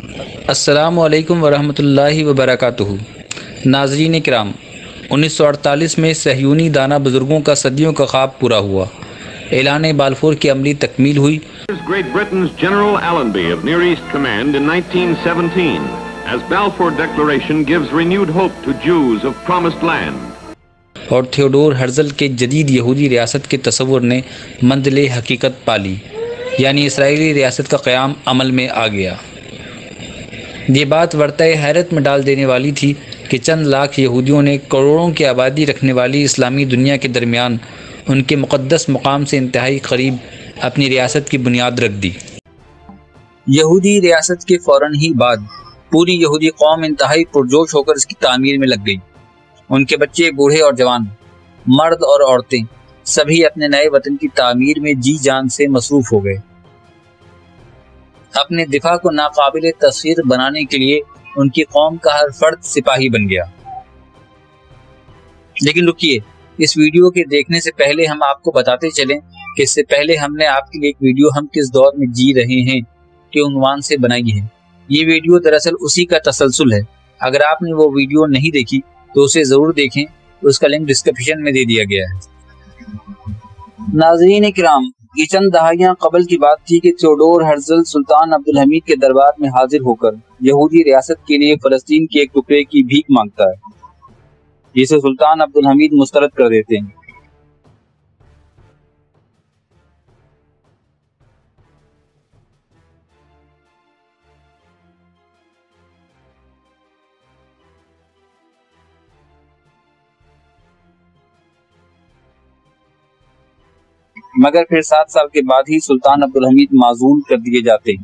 السلام علیکم ورحمۃ اللہ وبرکاتہ۔ ناظرین کرام، 1948 میں صہیونی دانا بزرگوں کا صدیوں کا خواب پورا ہوا۔ اعلان بلفور کی عملی تکمیل ہوئی۔ Great Britain's General Allenby of Near East Command in 1917, as Balfour Declaration gives renewed hope to Jews of Promised Land. اور تھیوڈور ہرزل کے جدید یہودی ریاست کے تصور نے منزل حقیقت پالی، یعنی اسرائیلی ریاست کا قیام عمل میں آ گیا۔ یہ بات ورطۂ حیرت میں ڈال دینے والی تھی کہ چند لاکھ یہودیوں نے کروڑوں کی آبادی رکھنے والی اسلامی دنیا کے درمیان ان کے مقدس مقام سے انتہائی قریب اپنی ریاست کی بنیاد رکھ دی۔ یہودی ریاست کے فوراً ہی بعد پوری یہودی قوم انتہائی پرجوش ہو کر اس کی تعمیر میں لگ گئی۔ ان کے بچے، بوڑھے اور جوان، مرد اور عورتیں، سبھی اپنے نئے وطن کی تعمیر میں جی جان سے مصروف ہو گئے۔ اپنے دفاع کو ناقابل تصویر بنانے کے لیے ان کی قوم کا ہر فرد سپاہی بن گیا۔ لیکن رکیے، اس ویڈیو کے دیکھنے سے پہلے ہم آپ کو بتاتے چلیں کہ اس سے پہلے ہم نے آپ کے لیے ایک ویڈیو ہم کس دور میں جی رہے ہیں کے عنوان سے بنائی ہے۔ یہ ویڈیو دراصل اسی کا تسلسل ہے۔ اگر آپ نے وہ ویڈیو نہیں دیکھی تو اسے ضرور دیکھیں، اس کا لنک ڈسکرپشن میں دے دیا گیا ہے۔ ناظرین کرام، یہ چند دہائیاں قبل کی بات تھی کہ تھیوڈور ہرزل سلطان عبدالحمید کے دربار میں حاضر ہو کر یہودی ریاست کے لیے فلسطین کے ایک ٹکڑے کی بھیک مانگتا ہے، جسے سلطان عبدالحمید مسترد کر دیتے ہیں۔ مگر پھر 7 سال کے بعد ہی سلطان عبدالحمید معزول کر دیے جاتے ہیں۔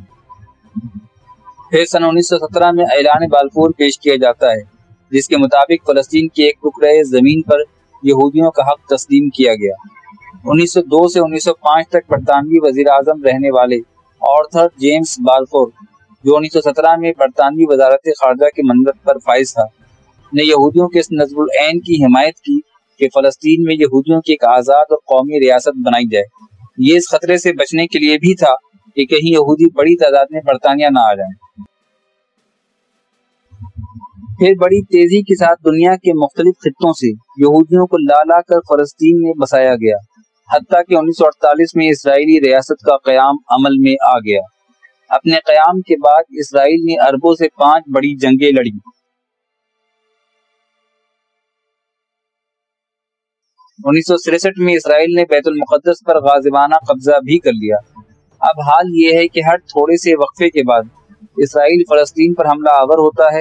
پھر سن 1917 میں اعلان بلفور پیش کیا جاتا ہے، جس کے مطابق فلسطین کے ایک ٹکڑے زمین پر یہودیوں کا حق تسلیم کیا گیا۔ 1902 سے 1905 تک برطانوی وزیر اعظم رہنے والے آرتھر جیمز بلفور، جو 1917 میں برطانوی وزارت خارجہ کے منصب پر فائز تھا، نے یہودیوں کے اس نظم العین کی حمایت کی کہ فلسطین میں یہودیوں کی ایک آزاد اور قومی ریاست بنائی جائے۔ یہ اس خطرے سے بچنے کے لیے بھی تھا کہ کہیں یہودی بڑی تعداد میں برطانیہ نہ آ جائیں۔ پھر بڑی تیزی کے ساتھ دنیا کے مختلف خطوں سے یہودیوں کو لا لا کر فلسطین میں بسایا گیا، حتیٰ کہ 1948 میں اسرائیلی ریاست کا قیام عمل میں آ گیا۔ اپنے قیام کے بعد اسرائیل نے عربوں سے 5 بڑی جنگیں لڑیں۔ 1963 میں اسرائیل نے بیت المقدس پر غازوانہ قبضہ بھی کر لیا۔ اب حال یہ ہے کہ ہر تھوڑے سے وقفے کے بعد اسرائیل فلسطین پر حملہ آور ہوتا ہے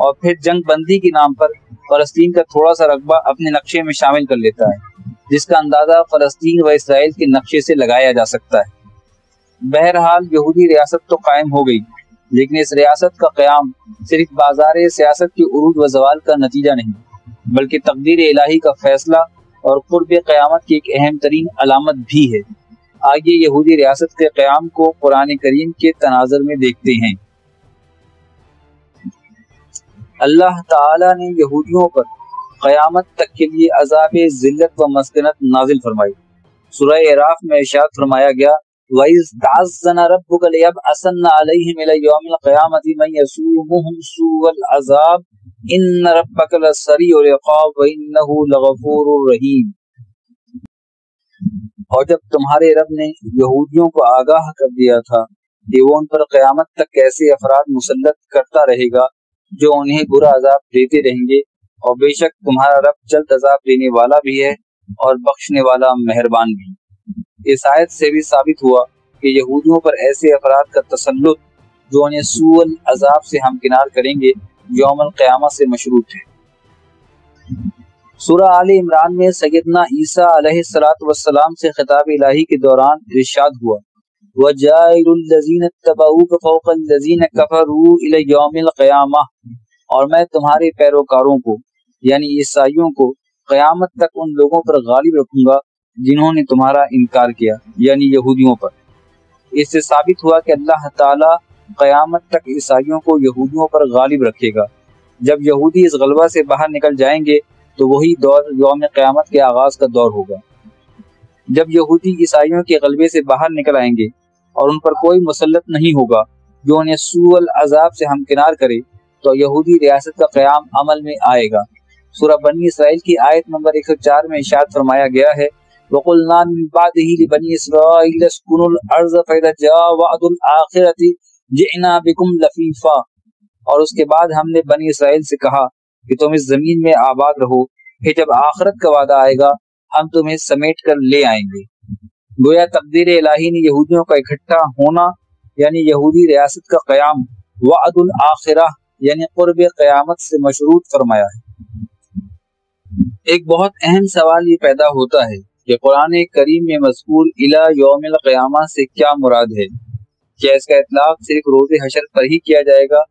اور پھر جنگ بندی کے نام پر فلسطین کا تھوڑا سا رقبہ اپنے نقشے میں شامل کر لیتا ہے، جس کا اندازہ فلسطین و اسرائیل کے نقشے سے لگایا جا سکتا ہے۔ بہرحال یہودی ریاست تو قائم ہو گئی، لیکن اس ریاست کا قیام صرف بازار سیاست کے عروج و زوال کا نتیجہ نہیں، بلکہ تقدیر الہی کا فیصلہ اور قرب قیامت کی ایک اہم ترین علامت بھی ہے۔ آئیے یہودی ریاست کے قیام کو قرآن کریم کے تناظر میں دیکھتے ہیں۔ اللہ تعالی نے یہودیوں پر قیامت تک کے لیے عذاب ذلت و مسکنت نازل فرمائی۔ سورہ اعراف میں ارشاد فرمایا گیا، وَإِذْ تَعَذَّنَ رَبُّكَ لَيَبْعَثَنَّ عَلَيْهِمْ إِلَى يَوْمِ الْقِيَامَةِ مَن يَسُومُهُمْ سُوءَ الْعَذَابِ إِنَّ رَبَّكَ لَسَرِيعُ الْعِقَابِ وَإِنَّهُ لَغَفُورٌ رَحِيمٌ۔ اور جب تمہارے رب نے یہودیوں کو آگاہ کر دیا تھا کہ وہ ان پر قیامت تک ایسے افراد مسلط کرتا رہے گا جو انہیں برا عذاب دیتے رہیں گے، اور بے شک تمہارا رب جلد عذاب دینے والا بھی ہے اور بخشنے والا مہربان بھی۔ اس آیت سے بھی ثابت ہوا کہ یہودیوں پر ایسے افراد کا تسلط جو انہیں سوء العذاب سے ہمکنار کریں گے، یوم القیامہ سے مشروط ہے۔ سورہ آل عمران میں سیدنا عیسیٰ علیہ السلام سے خطاب الہی کے دوران ارشاد ہوا، وَجَائِلُ الَّذِينَ اتَّبَعُوكَ فَوْقَ الَّذِينَ كَفَرُوا إِلَى يَوْمِ الْقِيَامَةِ، اور میں تمہارے پیروکاروں کو یعنی عیسائیوں کو قیامت تک ان لوگوں پر غالب رکھوں گا جنہوں نے تمہارا انکار کیا، یعنی یہودیوں پر۔ اس سے ثابت ہوا کہ اللہ تعالی قیامت تک عیسائیوں کو یہودیوں پر غالب رکھے گا۔ جب یہودی اس غلبہ سے باہر نکل جائیں گے تو وہی دور یوم قیامت کے آغاز کا دور ہوگا۔ جب یہودی عیسائیوں کے غلبے سے باہر نکل آئیں گے اور ان پر کوئی مسلط نہیں ہوگا، جو انہیں سوء العذاب سے ہمکنار کرے تو یہودی ریاست کا قیام عمل میں آئے گا۔ سورہ بنی اسرائیل کی آیت نمبر 104 میں ارشاد فرمایا گیا ہے وَقُلْنَا مِن بَعْدِهِ لِبَنِي إِسْرَائِيلَ اسْكُنُوا الْأَرْضَ فَإِذَا جَاءَ وَعْدُ الْآخِرَةِ جِئْنَا بِكُمْ لَفِيفًا، اور اس کے بعد ہم نے بنی اسرائیل سے کہا کہ تم اس زمین میں آباد رہو، پھر جب آخرت کا وعدہ آئے گا ہم تمہیں سمیٹ کر لے آئیں گے۔ گویا تقدیر الہی نے یہودیوں کا اکٹھا ہونا یعنی یہودی ریاست کا قیام وعد الآخرہ یعنی قرب قیامت سے مشروط فرمایا ہے۔ ایک بہت اہم سوال یہ پیدا ہوتا ہے کہ قرآن کریم میں مذکور الی یوم القیامہ سے کیا مراد ہے؟ کیا اس کا اطلاق صرف روز حشر پر ہی کیا جائے گا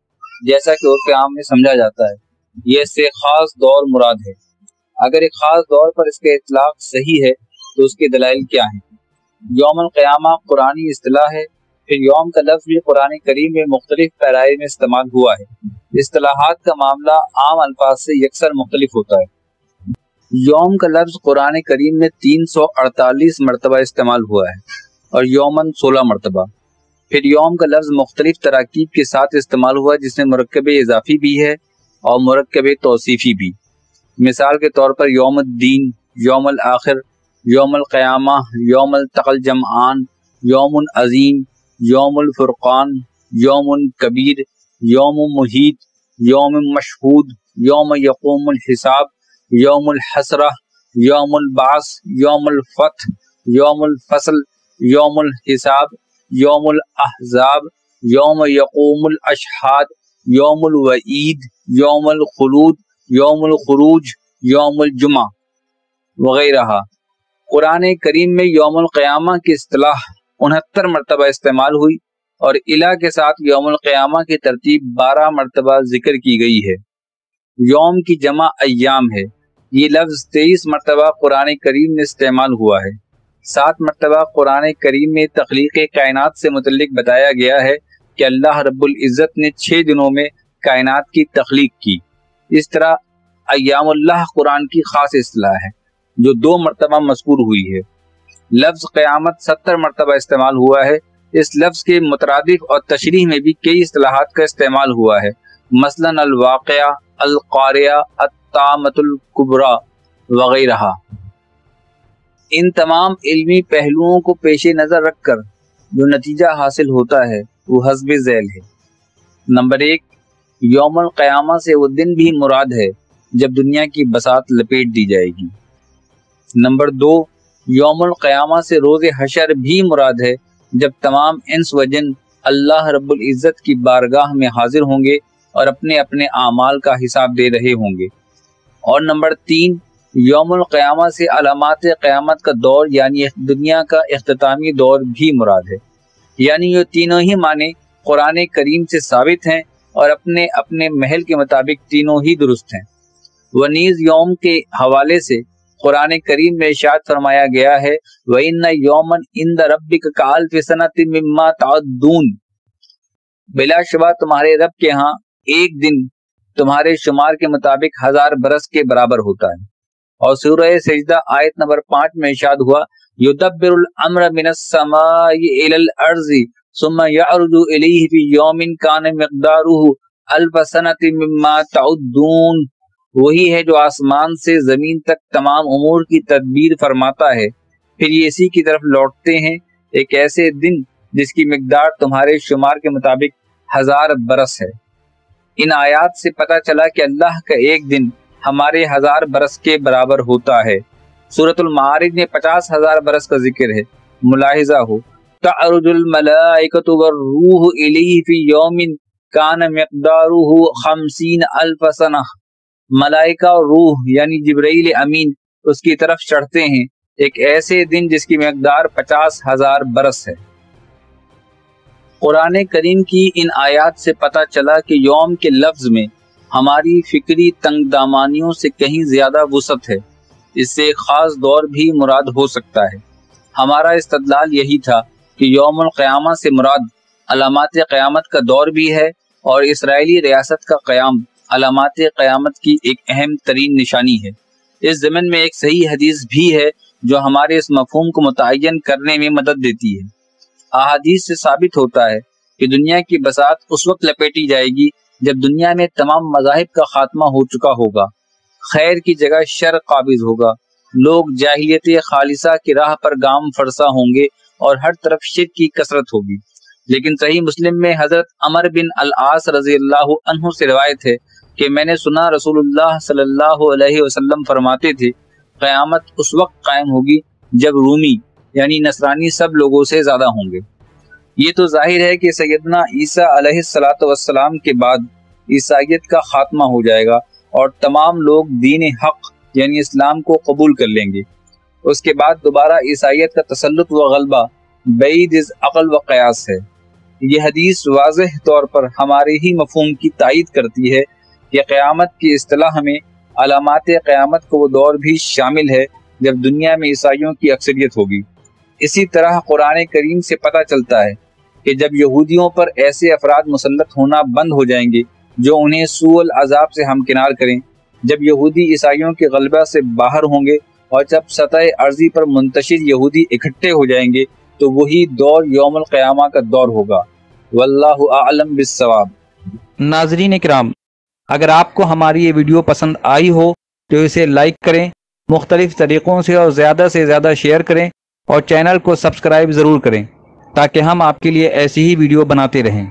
جیسا کہ عرف عام میں سمجھا جاتا ہے؟ یہ اس سے خاص دور مراد ہے؟ اگر ایک خاص دور پر اس کا اطلاق صحیح ہے تو اس کے دلائل کیا ہیں؟ یوم القیامہ قرآنی اصطلاح ہے، پھر یوم کا لفظ بھی قرآن کریم میں مختلف پیرائے میں استعمال ہوا ہے۔ اصطلاحات کا معاملہ عام الفاظ سے یکسر مختلف ہوتا ہے۔ یوم کا لفظ قرآن کریم میں 348 مرتبہ استعمال ہوا ہے اور یومن 16 مرتبہ۔ پھر یوم کا لفظ مختلف تراکیب کے ساتھ استعمال ہوا جس میں مرکب اضافی بھی ہے اور مرکب توصیفی بھی۔ مثال کے طور پر یوم الدین، یوم الآخر، یوم القیامہ، یوم التقى الجمعان، یوم عظیم، یوم الفرقان، یوم کبیر، یوم محیط، یوم مشہود، یوم یقوم الحساب، یوم الحسرہ، یوم البعث، یوم الفتح، یوم الفصل، یوم الحساب، یوم الاحزاب، یوم یقوم الاشہاد، یوم الوعید، یوم الخلود، یوم الخروج، یوم الجمعہ وغیرہ۔ قرآن کریم میں یوم القیامہ کی اصطلاح 69 مرتبہ استعمال ہوئی اور الہ کے ساتھ یوم القیامہ کی ترتیب 12 مرتبہ ذکر کی گئی ہے۔ یوم کی جمع ایام ہے، یہ لفظ 23 مرتبہ قرآن کریم میں استعمال ہوا ہے۔ 7 مرتبہ قرآن کریم میں تخلیق کائنات سے متعلق بتایا گیا ہے کہ اللہ رب العزت نے 6 دنوں میں کائنات کی تخلیق کی۔ اس طرح ایام اللہ قرآن کی خاص اصطلاح ہے جو 2 مرتبہ مذکور ہوئی ہے۔ لفظ قیامت 70 مرتبہ استعمال ہوا ہے۔ اس لفظ کے مترادف اور تشریح میں بھی کئی اصطلاحات کا استعمال ہوا ہے، مثلا الواقعہ، القاریہ، الطامۃ الکبریٰ وغیرہ۔ ان تمام علمی پہلوؤں کو پیش نظر رکھ کر جو نتیجہ حاصل ہوتا ہے وہ حسب ذیل ہے۔ نمبر 1، یوم القیامہ سے وہ دن بھی مراد ہے جب دنیا کی بساط لپیٹ دی جائے گی۔ نمبر 2، یوم القیامہ سے روز حشر بھی مراد ہے جب تمام انس و جن اللہ رب العزت کی بارگاہ میں حاضر ہوں گے اور اپنے اپنے اعمال کا حساب دے رہے ہوں گے۔ اور نمبر 3، یوم القیامہ سے علامات قیامت کا دور یعنی دنیا کا اختتامی دور بھی مراد ہے۔ یعنی یہ تینوں ہی معنی قرآن کریم سے ثابت ہیں اور اپنے اپنے محل کے مطابق تینوں ہی درست ہیں۔ ونیز یوم کے حوالے سے قرآن کریم میں ارشاد فرمایا گیا ہے وَإِنَّ يَوْمًا عِندَ رَبِّكَ كَأَلْفِ سَنَةٍ مِّمَّا تَعُدُّونَ، بلا شبہ تمہارے رب کے ہاں ایک دن تمہارے شمار کے مطابق 1000 برس کے برابر ہوتا ہے۔ اور سورہ سجدہ آیت نمبر 5 میں ارشاد ہوا يُدَبِّرُ الْأَمْرَ مِنَ السَّمَاءِ إِلَى الْأَرْضِ ثُمَّ يَعْرُجُ إِلَيْهِ فِي يَوْمٍ كَانَ مِقْدَارُهُ أَلْفَ سَنَةٍ مِّمَّا تَعُدُّونَ، وہی ہے جو آسمان سے زمین تک تمام امور کی تدبیر فرماتا ہے، پھر یہ اسی کی طرف لوٹتے ہیں ایک ایسے دن جس کی مقدار تمہارے شمار کے مطابق 1000 برس ہے۔ ان آیات سے پتہ چلا کہ اللہ کا ایک دن ہمارے 1000 برس کے برابر ہوتا ہے۔ سورۃ المعارج میں 50,000 برس کا ذکر ہے۔ ملاحظہ ہو تعرج الملائکۃ والروح الیہ فی یوم کان مقدارہ 50,000 سنہ، ملائکہ اور روح یعنی جبرائیل امین اس کی طرف چڑھتے ہیں ایک ایسے دن جس کی مقدار 50,000 برس ہے۔ قرآن کریم کی ان آیات سے پتہ چلا کہ یوم کے لفظ میں ہماری فکری تنگ دامانیوں سے کہیں زیادہ وسعت ہے، اس سے ایک خاص دور بھی مراد ہو سکتا ہے۔ ہمارا استدلال یہی تھا کہ یوم القیامہ سے مراد علامات قیامت کا دور بھی ہے اور اسرائیلی ریاست کا قیام علامات قیامت کی ایک اہم ترین نشانی ہے۔ اس ضمن میں ایک صحیح حدیث بھی ہے جو ہمارے اس مفہوم کو متعین کرنے میں مدد دیتی ہے۔ احادیث سے ثابت ہوتا ہے کہ دنیا کی بساط اس وقت لپیٹی جائے گی جب دنیا میں تمام مذاہب کا خاتمہ ہو چکا ہوگا، خیر کی جگہ شر قابض ہوگا، لوگ جاہلیت خالصہ کی راہ پر گام فرسا ہوں گے اور ہر طرف شرک کی کثرت ہوگی۔ لیکن صحیح مسلم میں حضرت عمر بن العاص رضی اللہ عنہ سے روایت ہے کہ میں نے سنا رسول اللہ صلی اللہ علیہ وسلم فرماتے تھے، قیامت اس وقت قائم ہوگی جب رومی یعنی نصرانی سب لوگوں سے زیادہ ہوں گے۔ یہ تو ظاہر ہے کہ سیدنا عیسیٰ علیہ السلام کے بعد عیسائیت کا خاتمہ ہو جائے گا اور تمام لوگ دین حق یعنی اسلام کو قبول کر لیں گے۔ اس کے بعد دوبارہ عیسائیت کا تسلط و غلبہ بعید از عقل و قیاس ہے۔ یہ حدیث واضح طور پر ہمارے ہی مفہوم کی تائید کرتی ہے کہ قیامت کی اصطلاح میں علامات قیامت کو وہ دور بھی شامل ہے جب دنیا میں عیسائیوں کی اکثریت ہوگی۔ اسی طرح قرآن کریم سے پتہ چلتا ہے کہ جب یہودیوں پر ایسے افراد مسلط ہونا بند ہو جائیں گے جو انہیں سوء العذاب سے ہمکنار کریں، جب یہودی عیسائیوں کے غلبہ سے باہر ہوں گے اور جب سطح ارضی پر منتشر یہودی اکٹھے ہو جائیں گے تو وہی دور یوم القیامہ کا دور ہوگا۔ واللہ اعلم بالصواب۔ ناظرین کرام، اگر آپ کو ہماری یہ ویڈیو پسند آئی ہو تو اسے لائک کریں، مختلف طریقوں سے زیادہ شیئر کریں اور چینل کو سبسکرائب ضرور کریں تاکہ ہم آپ کے لیے ایسی ہی ویڈیو بناتے رہیں۔